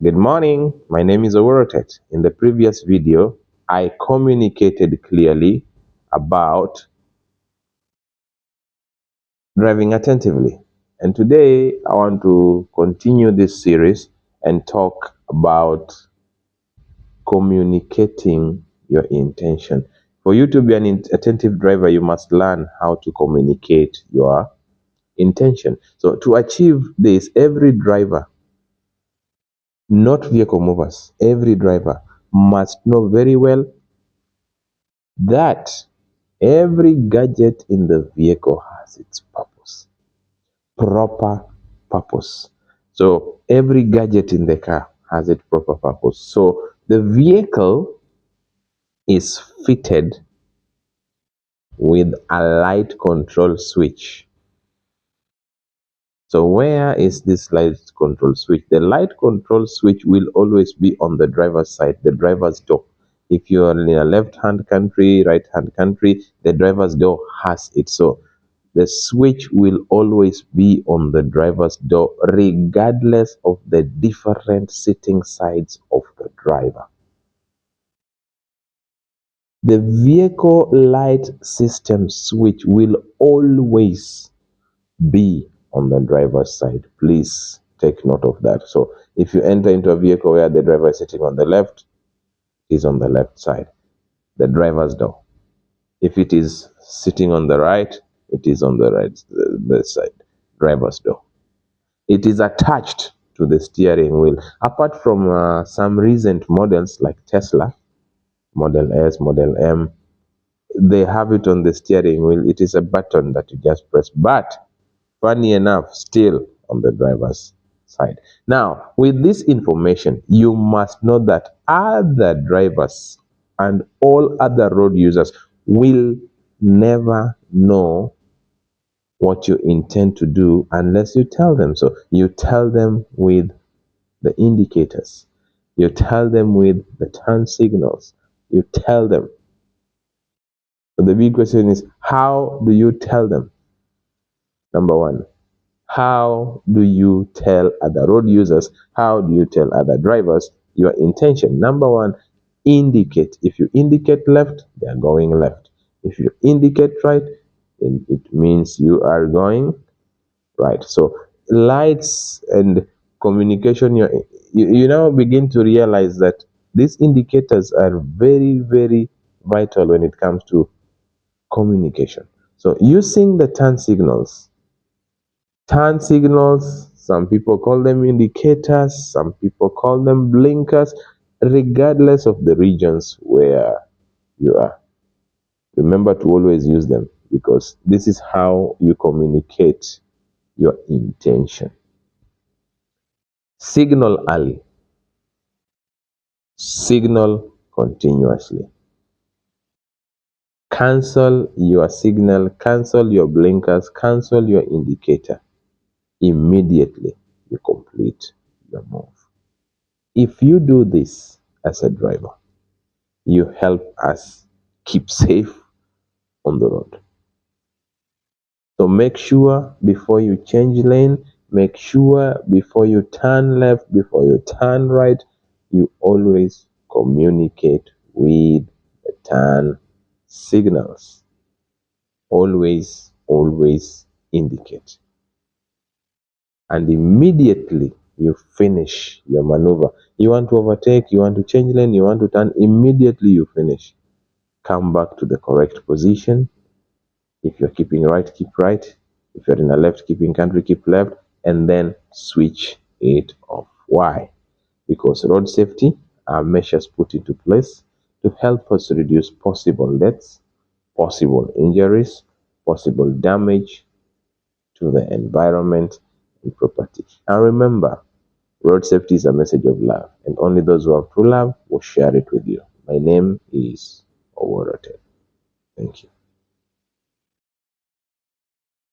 Good morning, my name is RoadTurn. In the previous video, I communicated clearly about driving attentively. And today, I want to continue this series and talk about communicating your intention. For you to be an attentive driver, you must learn how to communicate your intention. So to achieve this, every driver, not vehicle movers, every driver must know very well that every gadget in the vehicle has its purpose, proper purpose. So every gadget in the car has its proper purpose. So the vehicle is fitted with a light control switch. So where is this light control switch? The light control switch will always be on the driver's side, the driver's door. If you are in a left-hand country, right-hand country, the driver's door has it. So the switch will always be on the driver's door, regardless of the different sitting sides of the driver. The vehicle light system switch will always be on the driver's side. Please take note of that. So if you enter into a vehicle where the driver is sitting on the left, is on the left side, the driver's door. If it is sitting on the right, it is on the right the side, driver's door. It is attached to the steering wheel. Apart from some recent models like Tesla, Model S, Model M, they have it on the steering wheel. It is a button that you just press. But funny enough, still on the driver's side. Now, with this information, you must know that other drivers and all other road users will never know what you intend to do unless you tell them. So you tell them with the indicators, you tell them with the turn signals, you tell them. So the big question is, how do you tell them? Number one, how do you tell other road users, how do you tell other drivers your intention? Number one, indicate. If you indicate left, they are going left. If you indicate right, then it means you are going right. So lights and communication, you now begin to realize that these indicators are very, very vital when it comes to communication. So using the turn signals, some people call them indicators, some people call them blinkers, regardless of the regions where you are. Remember to always use them because this is how you communicate your intention. Signal early, signal continuously. Cancel your signal, cancel your blinkers, cancel your indicator. Immediately you complete your move. If you do this as a driver, you help us keep safe on the road. So make sure before you change lane, make sure before you turn left, before you turn right, you always communicate with the turn signals. Always, always indicate. And immediately you finish your maneuver. You want to overtake, you want to change lane, you want to turn, immediately you finish. Come back to the correct position. If you're keeping right, keep right. If you're in a left, keeping country, keep left, and then switch it off. Why? Because road safety are measures put into place to help us reduce possible deaths, possible injuries, possible damage to the environment and property. And remember, road safety is a message of love, and only those who have true love will share it with you. My name is RoadTurn. Thank you.